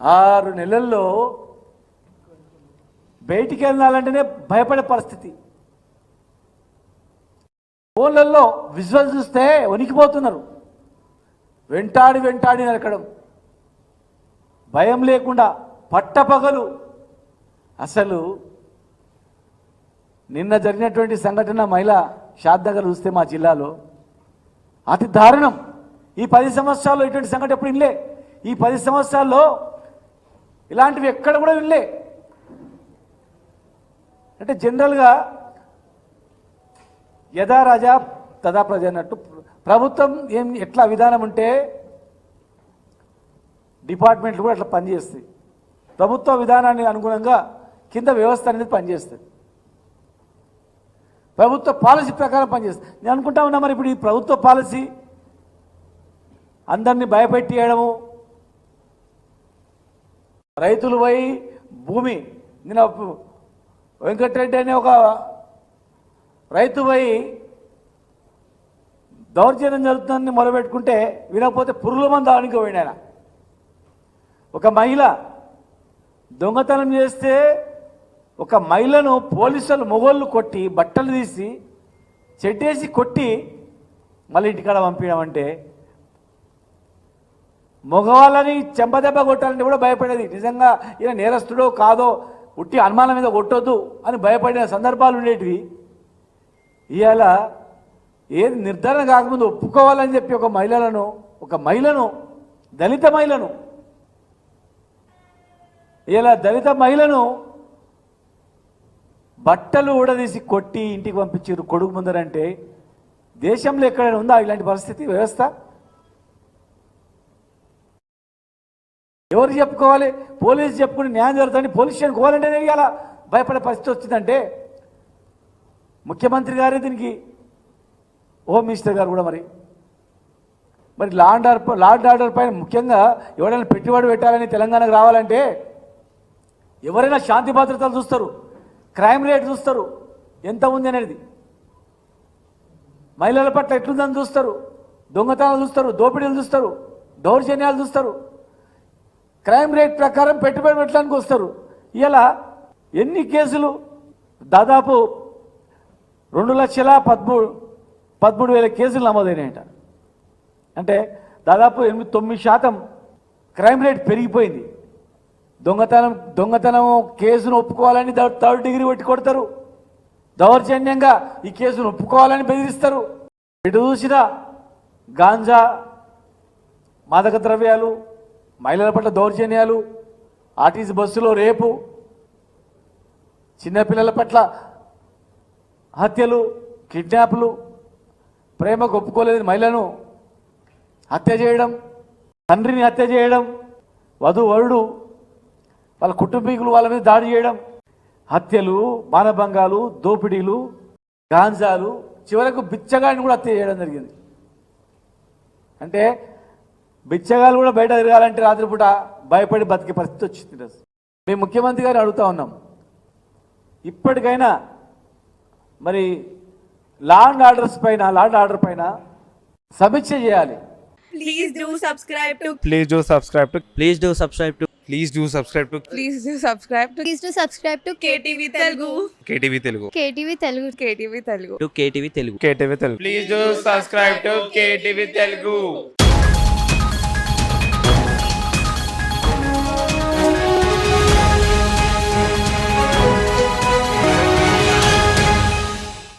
6 నెలల్లో బయటికి వెళ్ళాలంటేనే భయపడే పరిస్థితి. ఫోన్లలో విజువల్ చూస్తే వణికిపోతున్నారు. వెంటాడి నరకడం, భయం లేకుండా పట్టపగలు. అసలు నిన్న జరిగినటువంటి సంఘటన మహిళ షాద్ నగర్ చూస్తే మా జిల్లాలో అతి దారుణం. ఈ 10 సంవత్సరాల్లో ఇటువంటి సంఘటన ఎప్పుడు వినలే. ఈ 10 సంవత్సరాల్లో ఇలాంటివి ఎక్కడ కూడా వినలే. అంటే జనరల్గా యథా రాజా తదా ప్రజ అన్నట్టు ప్రభుత్వం ఎట్లా విధానం ఉంటే డిపార్ట్మెంట్లు కూడా అట్లా పనిచేస్తాయి. ప్రభుత్వ విధానాన్ని అనుగుణంగా కింద వ్యవస్థ అనేది పనిచేస్తుంది. ప్రభుత్వ పాలసీ ప్రకారం పనిచేస్తుంది. నేను అనుకుంటా ఉన్నా మరి ఇప్పుడు ఈ ప్రభుత్వ పాలసీ అందరినీ భయపెట్టేయడము, రైతులు పోయి భూమి, నేను వెంకటరెడ్డి అనే ఒక రైతు పోయి దౌర్జన్యం జరుగుతుందని మొదలుపెట్టుకుంటే వినకపోతే పురుగుల మందు ఆనికి పోయింది ఆయన. ఒక మహిళ దొంగతనం చేస్తే ఒక మహిళను పోలీసులు మొగోళ్ళు కొట్టి బట్టలు తీసి చెడ్డేసి కొట్టి మళ్ళీ ఇంటికాడ పంపించమంటే మగవాళ్ళని చెంపదెబ్బ కొట్టాలంటే కూడా భయపడేది. నిజంగా ఈయన నేరస్తుడో కాదో ఉట్టి అనుమానం మీద కొట్టొద్దు అని భయపడిన సందర్భాలు ఉండేటివి. ఇవాళ ఏది నిర్ధారణ కాకముందు ఒప్పుకోవాలని చెప్పి ఒక మహిళను దళిత మహిళను ఇలా దళిత మహిళను బట్టలు ఊడదీసి కొట్టి ఇంటికి పంపించారు కొడుకు ముందరంటే దేశంలో ఎక్కడైనా ఉందా ఇలాంటి పరిస్థితి వ్యవస్థ? ఎవరు చెప్పుకోవాలి? పోలీసు చెప్పుకుని న్యాయం జరుగుతుంది. పోలీస్ స్టేషన్కి పోవాలంటేనే ఇలా భయపడే పరిస్థితి వచ్చిందంటే ముఖ్యమంత్రి గారే దీనికి, హోమ్ మినిస్టర్ గారు కూడా మరి లా అండ్ ఆర్డర్ పైన ముఖ్యంగా ఎవరైనా పెట్టుబడి పెట్టాలని తెలంగాణకు రావాలంటే ఎవరైనా శాంతి భద్రతలు చూస్తారు, క్రైమ్ రేట్ చూస్తారు, ఎంత ఉంది అనేది, మహిళల పట్ల ఎట్లుందని చూస్తారు, దొంగతనాలు చూస్తారు, దోపిడీలు చూస్తారు, దౌర్జన్యాలు చూస్తారు, క్రైమ్ రేట్ ప్రకారం పెట్టుబడి పెట్టడానికి వస్తారు. ఇలా ఎన్ని కేసులు? దాదాపు 2,13,000 కేసులు నమోదైనాయంట. అంటే దాదాపు 8-9% క్రైమ్ రేట్ పెరిగిపోయింది. దొంగతనం కేసును ఒప్పుకోవాలని 3rd డిగ్రీ పెట్టి కొడతారు. దౌర్జన్యంగా ఈ కేసును ఒప్పుకోవాలని బెదిరిస్తారు. ఎటు చూసినా గాంజా, మాదక ద్రవ్యాలు, మహిళల పట్ల దౌర్జన్యాలు, ఆర్టీసీ బస్సులో రేపు, చిన్నపిల్లల పట్ల హత్యలు, కిడ్నాప్లు, ప్రేమకు ఒప్పుకోలేని మహిళను హత్య చేయడం, తండ్రిని హత్య చేయడం, వధువరుడు వాళ్ళ కుటుంబీకులు వాళ్ళ మీద దాడి చేయడం, హత్యలు, మానభంగాలు, దోపిడీలు, గాంజాలు, చివరకు బిచ్చగాడిని కూడా హత్య చేయడం జరిగింది. అంటే బిచ్చగాళ్ళు కూడా బయట తిరగాలంటే రాత్రిపూట భయపడి బతికే పరిస్థితి వచ్చింది. మేము ముఖ్యమంత్రి గారిని అడుగుతా ఉన్నాం, ఇప్పటికైనా మరి లా అండ్ ఆర్డర్ పైన సమీక్ష చేయాలి. Please do subscribe to Please do subscribe to Please do subscribe to Please do subscribe to Please do subscribe to Please do subscribe to KTV Telugu. KTV Telugu. KTV Telugu. KTV Telugu. KTV Telugu. KTV Telugu. Please do subscribe to KTV Telugu.